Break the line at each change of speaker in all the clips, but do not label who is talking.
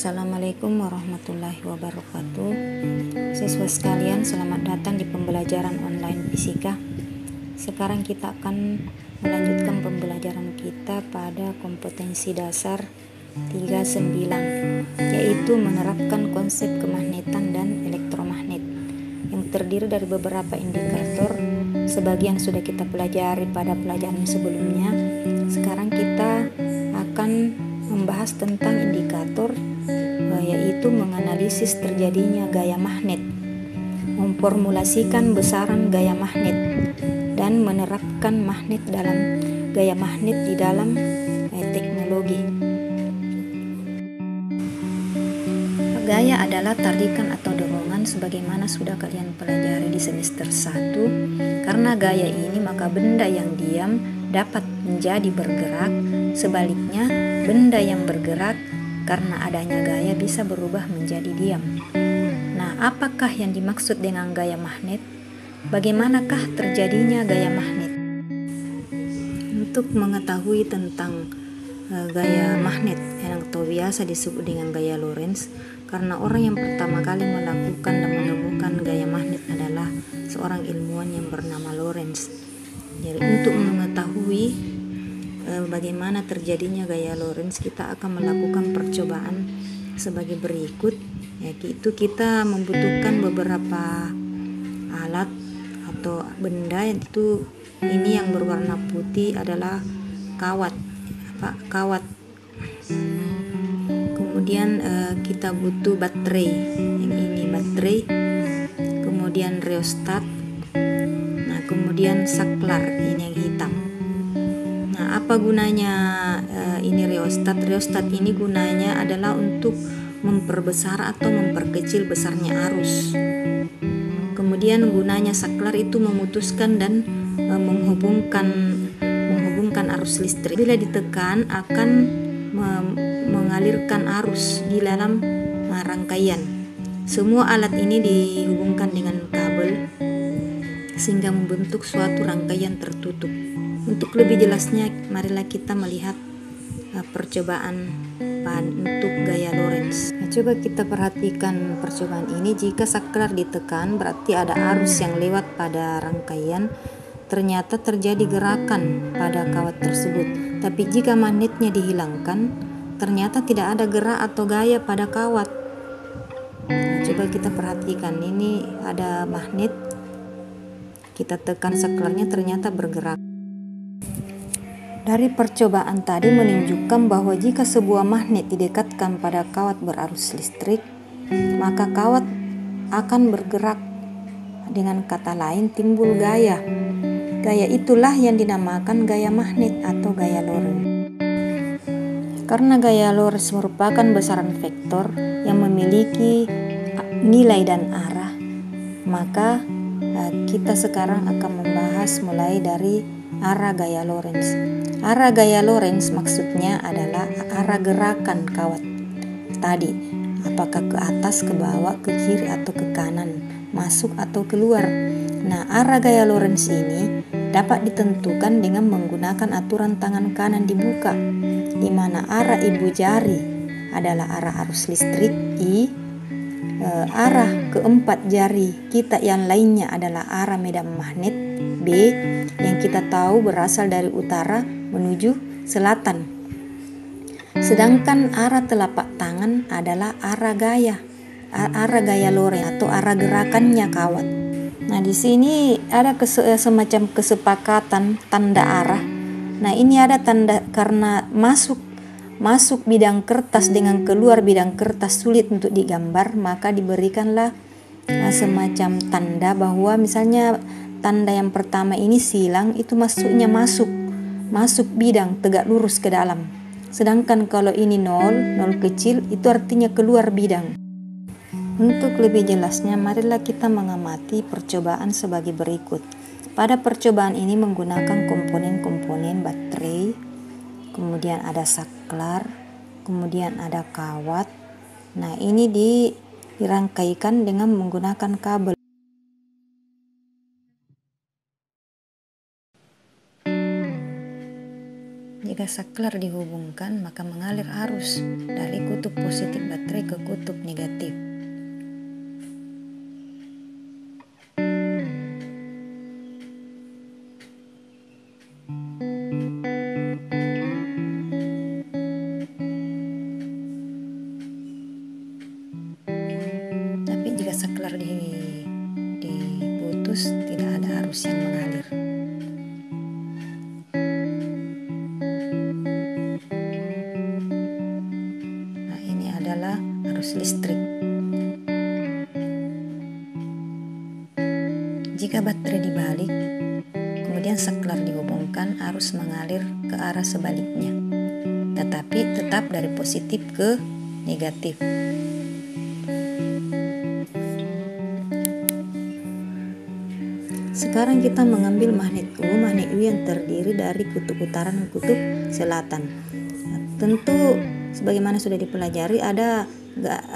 Assalamualaikum warahmatullahi wabarakatuh. Siswa sekalian, selamat datang di pembelajaran online fisika. Sekarang kita akan melanjutkan pembelajaran kita pada kompetensi dasar 39, yaitu menerapkan konsep kemagnetan dan elektromagnet, yang terdiri dari beberapa indikator. Sebagian sudah kita pelajari pada pelajaran sebelumnya. Sekarang kita akan membahas tentang indikator, yaitu menganalisis terjadinya gaya magnet, memformulasikan besaran gaya magnet, dan menerapkan magnet dalam gaya magnet di dalam teknologi. Gaya adalah tarikan atau dorongan sebagaimana sudah kalian pelajari di semester 1. Karena gaya ini maka benda yang diam dapat menjadi bergerak. Sebaliknya, benda yang bergerak karena adanya gaya bisa berubah menjadi diam. Nah, apakah yang dimaksud dengan gaya magnet? Bagaimanakah terjadinya gaya magnet? Untuk mengetahui tentang gaya magnet yang biasa disebut dengan gaya Lorentz, karena orang yang pertama kali melakukan dan menemukan gaya magnet adalah seorang ilmuwan yang bernama Lorentz. Jadi untuk mengetahui bagaimana terjadinya gaya Lorentz, kita akan melakukan percobaan sebagai berikut, yaitu kita membutuhkan beberapa alat atau benda, yaitu ini yang berwarna putih adalah kawat. Kemudian kita butuh baterai, yang ini baterai, kemudian rheostat, nah kemudian saklar, ini yang hitam. Nah, apa gunanya ini rheostat? Rheostat ini gunanya adalah untuk memperbesar atau memperkecil besarnya arus. Kemudian gunanya saklar itu memutuskan dan menghubungkan arus listrik. Bila ditekan akan mengalirkan arus di dalam rangkaian. Semua alat ini dihubungkan dengan kabel sehingga membentuk suatu rangkaian tertutup. Untuk lebih jelasnya, marilah kita melihat percobaan untuk gaya Lorentz. Nah, coba kita perhatikan percobaan ini. Jika saklar ditekan, berarti ada arus yang lewat pada rangkaian. Ternyata terjadi gerakan pada kawat tersebut. Tapi jika magnetnya dihilangkan, ternyata tidak ada gerak atau gaya pada kawat. Nah, coba kita perhatikan, ini ada magnet. Kita tekan saklarnya, ternyata bergerak. Dari percobaan tadi menunjukkan bahwa jika sebuah magnet didekatkan pada kawat berarus listrik, maka kawat akan bergerak. Dengan kata lain, timbul gaya. Gaya itulah yang dinamakan gaya magnet atau gaya Lorentz. Karena gaya Lorentz merupakan besaran vektor yang memiliki nilai dan arah, maka kita sekarang akan membahas mulai dari arah gaya Lorentz. Arah gaya Lorentz maksudnya adalah arah gerakan kawat tadi, apakah ke atas, ke bawah, ke kiri atau ke kanan, masuk atau keluar. Nah, arah gaya Lorentz ini dapat ditentukan dengan menggunakan aturan tangan kanan dibuka, di mana arah ibu jari adalah arah arus listrik I, arah keempat jari kita yang lainnya adalah arah medan magnet B, yang kita tahu berasal dari utara menuju selatan. Sedangkan arah telapak tangan adalah arah gaya Lorentz atau arah gerakannya kawat. Nah, di sini ada semacam kesepakatan tanda arah. Nah, ini ada tanda karena masuk bidang kertas dengan keluar bidang kertas sulit untuk digambar, maka diberikanlah semacam tanda bahwa misalnya tanda yang pertama ini silang, itu masuknya masuk bidang tegak lurus ke dalam. Sedangkan kalau ini nol kecil, itu artinya keluar bidang. Untuk lebih jelasnya, marilah kita mengamati percobaan sebagai berikut. Pada percobaan ini menggunakan komponen-komponen baterai, kemudian ada saklar, kemudian ada kawat. Nah, ini dirangkaikan dengan menggunakan kabel. Jika saklar dihubungkan, maka mengalir arus dari kutub positif baterai ke kutub negatif. Tapi jika saklar diputus, tidak ada arus yang mengalir. Nah, ini adalah arus listrik. Jika baterai dibalik, kemudian saklar dihubungkan, arus mengalir ke arah sebaliknya, tetapi tetap dari positif ke negatif. Sekarang kita mengambil magnet U yang terdiri dari kutub utara dan kutub selatan. Nah, tentu sebagaimana sudah dipelajari, ada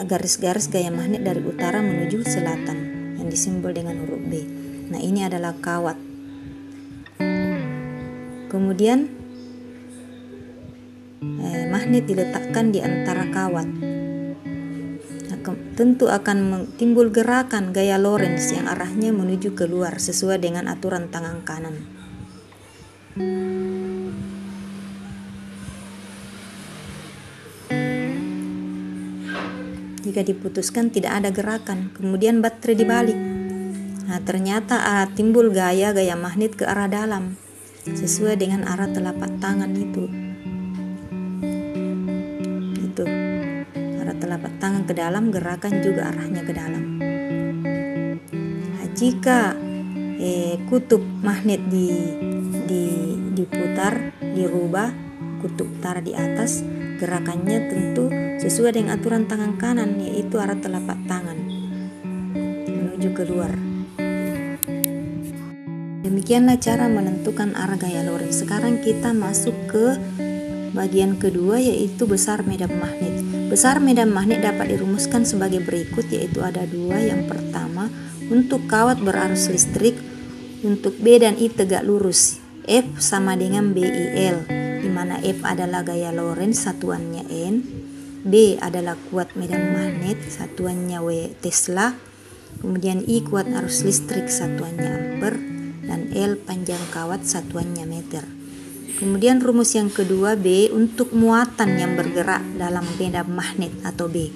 garis-garis gaya magnet dari utara menuju selatan yang disimbol dengan huruf B. Nah, ini adalah kawat. Kemudian magnet diletakkan di antara kawat. Tentu akan timbul gerakan gaya Lorentz yang arahnya menuju keluar sesuai dengan aturan tangan kanan. Jika diputuskan tidak ada gerakan, kemudian baterai dibalik. Nah, ternyata timbul gaya magnet ke arah dalam sesuai dengan arah telapak tangan itu. Telapak tangan ke dalam, gerakan juga arahnya ke dalam. Nah, jika kutub magnet diputar, dirubah, kutub utara di atas, gerakannya tentu sesuai dengan aturan tangan kanan, yaitu arah telapak tangan menuju keluar. Demikianlah cara menentukan arah gaya Lorentz. Sekarang kita masuk ke bagian kedua, yaitu besar medan magnet. Besar medan magnet dapat dirumuskan sebagai berikut, yaitu ada dua. Yang pertama, untuk kawat berarus listrik, untuk B dan I tegak lurus, F sama dengan BIL, di mana F adalah gaya Lorentz, satuannya N, B adalah kuat medan magnet, satuannya W Tesla, kemudian I kuat arus listrik, satuannya ampere, dan L panjang kawat, satuannya meter. Kemudian rumus yang kedua, B, untuk muatan yang bergerak dalam medan magnet atau B,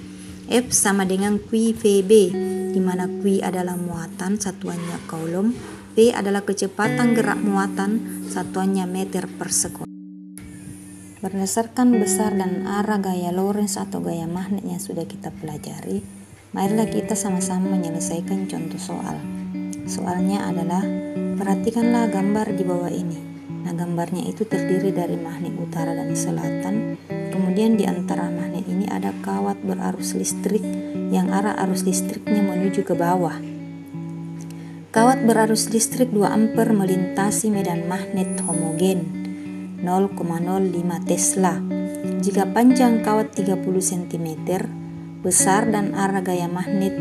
F sama dengan Q VB, di mana Q adalah muatan, satuannya coulomb, V adalah kecepatan gerak muatan, satuannya meter per sekon. Berdasarkan besar dan arah gaya Lorentz atau gaya magnet yang sudah kita pelajari, marilah kita sama-sama menyelesaikan contoh soal. Soalnya adalah, perhatikanlah gambar di bawah ini. Nah, gambarnya itu terdiri dari magnet utara dan selatan. Kemudian di antara magnet ini ada kawat berarus listrik yang arah arus listriknya menuju ke bawah. Kawat berarus listrik 2 ampere melintasi medan magnet homogen 0,05 Tesla. Jika panjang kawat 30 cm, besar dan arah gaya magnet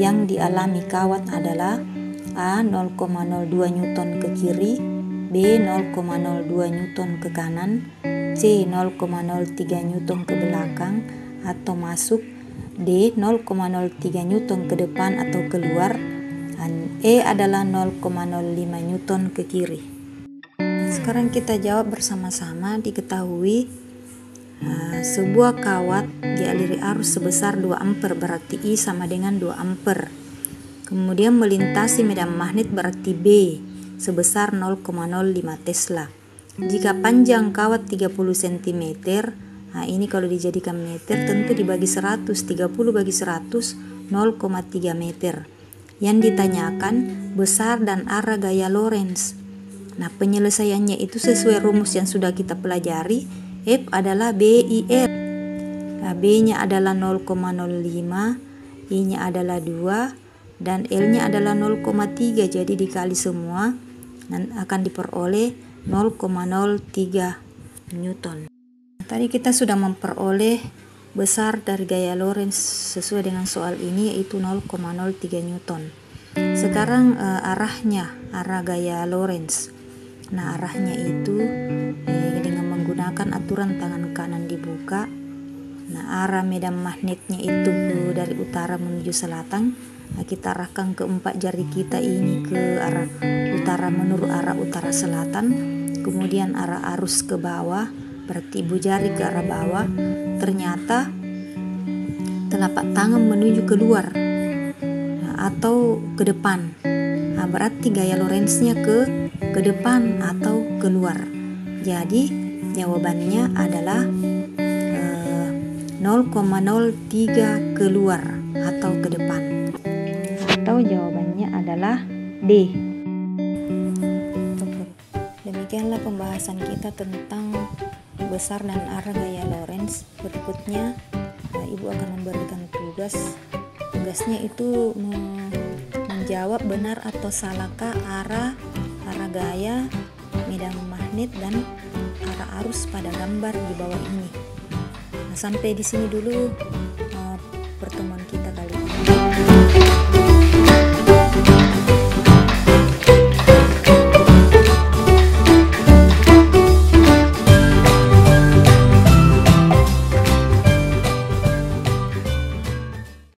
yang dialami kawat adalah A 0,02 Newton ke kiri, B 0,02 Newton ke kanan, C 0,03 Newton ke belakang atau masuk, D 0,03 Newton ke depan atau keluar, dan E adalah 0,05 Newton ke kiri. Sekarang kita jawab bersama-sama. Diketahui sebuah kawat dialiri arus sebesar 2 ampere, berarti I sama dengan 2 ampere. Kemudian melintasi medan magnet, berarti B sebesar 0,05 Tesla. Jika panjang kawat 30 cm, nah ini kalau dijadikan meter tentu dibagi 100, 30 bagi 100, 0,3 meter. Yang ditanyakan besar dan arah gaya Lorentz. Nah, penyelesaiannya itu sesuai rumus yang sudah kita pelajari. F adalah BIL. Nah, B-nya adalah 0,05, I-nya adalah 2, dan L-nya adalah 0,3. Jadi dikali semua dan akan diperoleh 0,03 Newton. Tadi kita sudah memperoleh besar dari gaya Lorentz sesuai dengan soal ini, yaitu 0,03 Newton. Sekarang arah gaya Lorentz. Nah, arahnya itu dengan menggunakan aturan tangan kanan dibuka. Nah, arah medan magnetnya itu dari utara menuju selatan. Nah, kita arahkan keempat jari kita ini ke arah utara menurut arah utara selatan. Kemudian arah arus ke bawah, berarti ibu jari ke arah bawah. Ternyata telapak tangan menuju keluar, atau ke depan. Nah, berarti gaya Lorentz-nya ke depan atau keluar. Jadi jawabannya adalah 0,03 keluar atau ke depan. Atau jawabannya adalah D. Demikianlah pembahasan kita tentang besar dan arah gaya Lorentz. Berikutnya Ibu akan memberikan tugas. Tugasnya itu menjawab benar atau salahkah arah gaya, medan magnet, dan arah arus pada gambar di bawah ini. Nah, sampai di sini dulu pertemuan kita kali ini.